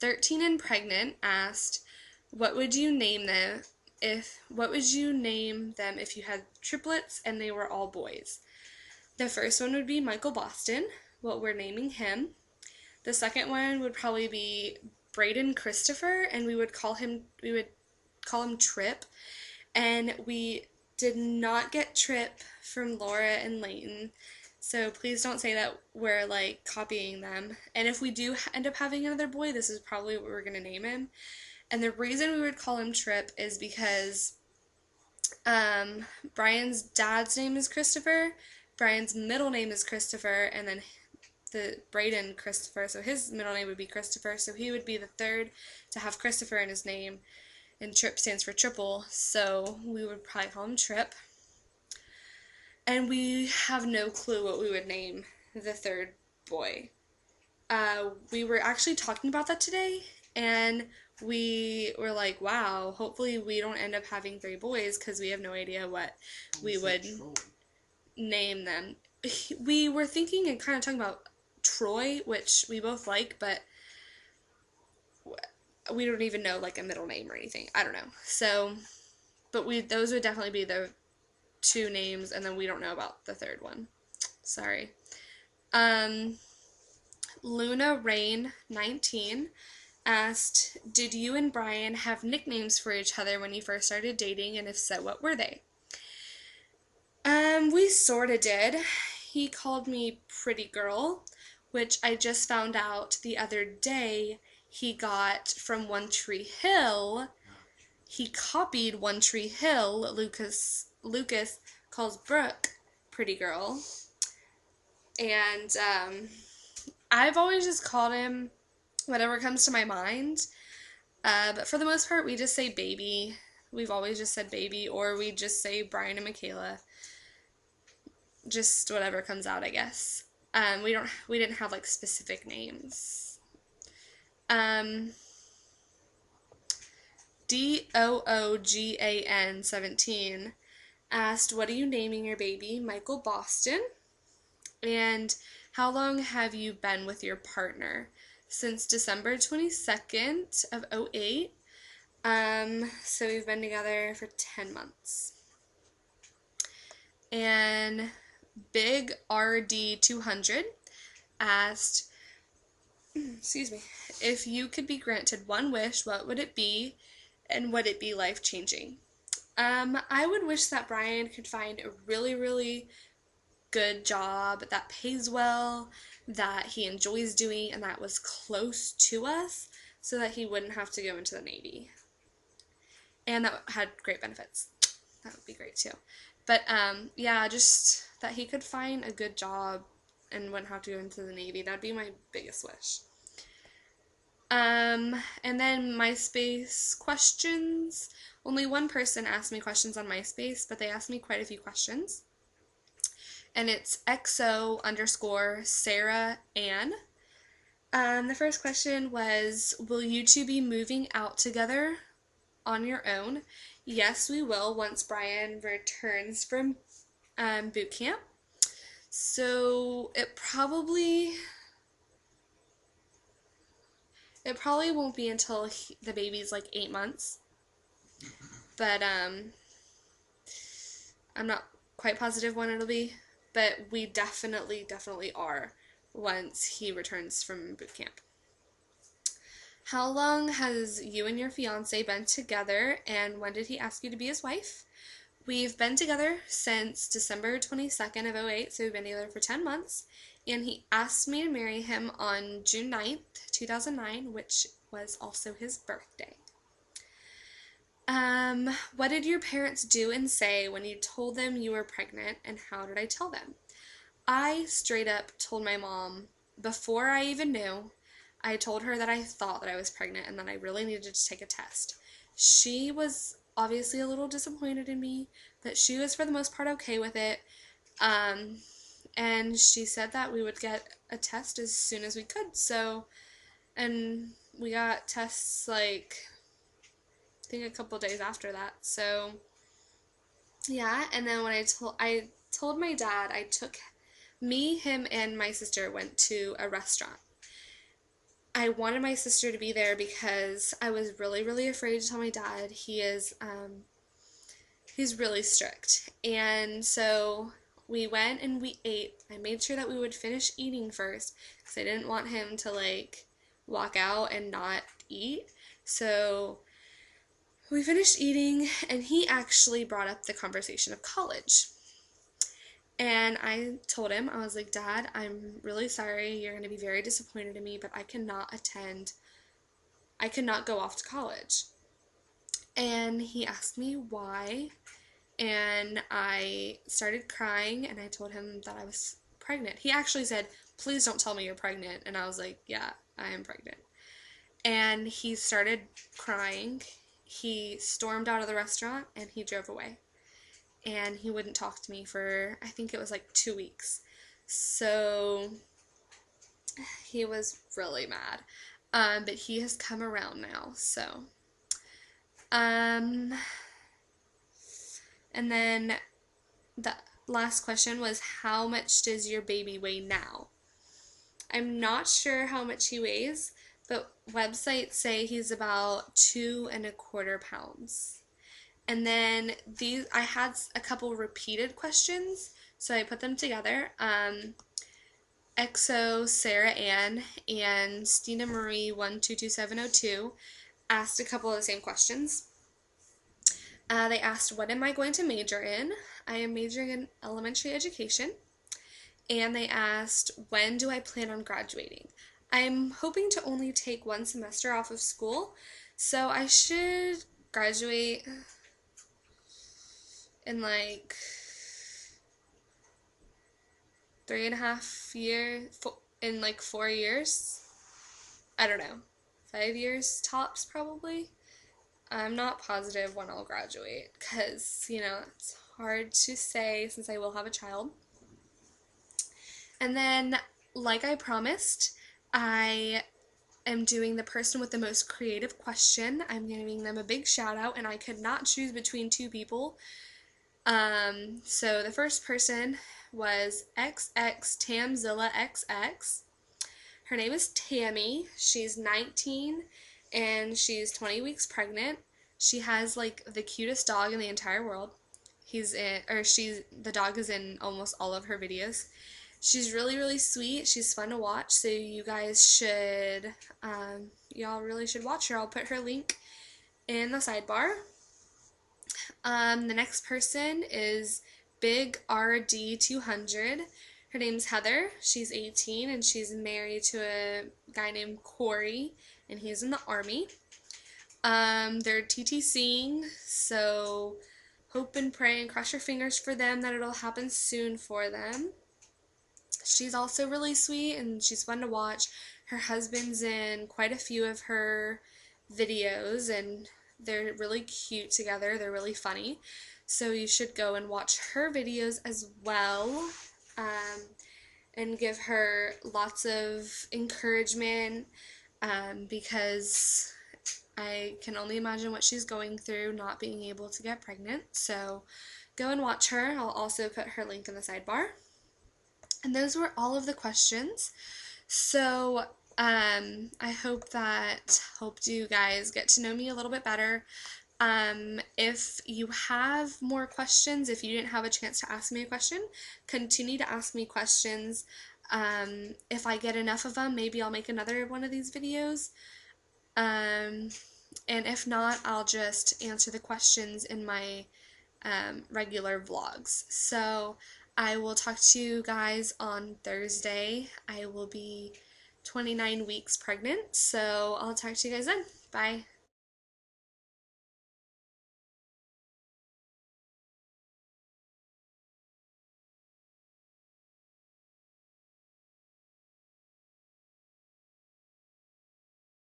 13 and pregnant asked, what would you name them if you had triplets and they were all boys? The first one would be Michael Boston, what we're naming him. The second one would probably be Braden Christopher, and we would call him Trip. And we did not get Trip from Laura and Layton, so please don't say that we're like copying them. And if we do end up having another boy, this is probably what we're gonna name him. And the reason we would call him Trip is because Brian's dad's name is Christopher, Brian's middle name is Christopher, and then the Braden Christopher, so his middle name would be Christopher, so he would be the third to have Christopher in his name, and Trip stands for triple, so we would probably call him Trip. And we have no clue what we would name the third boy. We were actually talking about that today, and we were like, wow, hopefully we don't end up having 3 boys, because we have no idea what we would name them. We were thinking and kind of talking about Troy, which we both like, but we don't even know like a middle name or anything. I don't know. So, but those would definitely be the 2 names, and then we don't know about the third one. Sorry. Luna Rain 19 asked, did you and Brian have nicknames for each other when you first started dating, and if so, what were they? We sorta did. He called me Pretty Girl, which I just found out the other day he got from One Tree Hill. He copied One Tree Hill. Lucas calls Brooke Pretty Girl. And I've always just called him whatever comes to my mind. But for the most part, we just say baby. We've always just said baby, or we just say Brian and Michaela. Just whatever comes out, I guess. We didn't have like specific names. DOOGAN 17 asked, what are you naming your baby? Michael Boston. And how long have you been with your partner? Since December 22nd of 2008. So we've been together for 10 months. And Big RD200 asked, excuse me, if you could be granted one wish, what would it be, and would it be life-changing? I would wish that Brian could find a really, really good job that pays well, that he enjoys doing, and that was close to us, so that he wouldn't have to go into the Navy. And that had great benefits. That would be great too. But yeah, just that he could find a good job and wouldn't have to go into the Navy. That'd be my biggest wish. And then MySpace questions. Only one person asked me questions on MySpace, but they asked me quite a few questions. And it's XO_Sarah Ann. The first question was, will you two be moving out together on your own? Yes, we will once Brian returns from boot camp. So it probably won't be until the baby's like 8 months. But I'm not quite positive when it'll be. But we definitely are once he returns from boot camp. How long has you and your fiancé been together, and when did he ask you to be his wife? We've been together since December 22nd of 2008, so we've been together for 10 months, and he asked me to marry him on June 9th, 2009, which was also his birthday. What did your parents do and say when you told them you were pregnant, and how did I tell them? I straight up told my mom, before I even knew, I told her that I thought that I was pregnant and that I really needed to take a test. She was obviously a little disappointed in me, but she was for the most part okay with it. And she said that we would get a test as soon as we could. So, and we got tests like, I think a couple days after that. So, yeah. And then when I told my dad, him and my sister went to a restaurant. I wanted my sister to be there because I was really, really afraid to tell my dad. He's really strict. And so we went and we ate. I made sure that we would finish eating first because I didn't want him to like walk out and not eat. So we finished eating, and he actually brought up the conversation of college. And I told him, I was like, Dad, I'm really sorry. You're going to be very disappointed in me, but I cannot go off to college. And he asked me why. And I started crying, and I told him that I was pregnant. He actually said, please don't tell me you're pregnant. And I was like, yeah, I am pregnant. And he started crying. He stormed out of the restaurant, and he drove away. And he wouldn't talk to me for, I think it was like 2 weeks. So he was really mad. But he has come around now, so. And then the last question was, how much does your baby weigh now? I'm not sure how much he weighs, but websites say he's about 2.25 pounds. And then I had a couple repeated questions, so I put them together. EXO Sarah Ann and Stina Marie 122702 asked a couple of the same questions. They asked, what am I going to major in? I am majoring in elementary education. And they asked, when do I plan on graduating? I'm hoping to only take 1 semester off of school, so I should graduate in like 3.5 years, in like 4 years. I don't know, 5 years tops probably. I'm not positive when I'll graduate because, it's hard to say since I will have a child. And then, like I promised, I am doing the person with the most creative question. I'm giving them a big shout out, and I could not choose between 2 people. So the first person was XX Tamzilla XX. Her name is Tammy. She's 19 and she's 20 weeks pregnant. She has like the cutest dog in the entire world. The dog is in almost all of her videos. She's really, really sweet. She's fun to watch, so you guys should, y'all really should watch her. I'll put her link in the sidebar. The next person is Big RD200. Her name's Heather. She's 18 and she's married to a guy named Corey, and he's in the Army. They're TTCing, so hope and pray and cross your fingers for them that it'll happen soon for them. She's also really sweet and she's fun to watch. Her husband's in quite a few of her videos, and they're really cute together. They're really funny. So you should go and watch her videos as well, and give her lots of encouragement, because I can only imagine what she's going through not being able to get pregnant. So go and watch her. I'll also put her link in the sidebar. And those were all of the questions. So I hope you guys get to know me a little bit better. If you have more questions, if you didn't have a chance to ask me a question, continue to ask me questions. If I get enough of them, maybe I'll make another one of these videos. And if not, I'll just answer the questions in my regular vlogs. So I will talk to you guys on Thursday. I will be 29 weeks pregnant, so I'll talk to you guys then. Bye.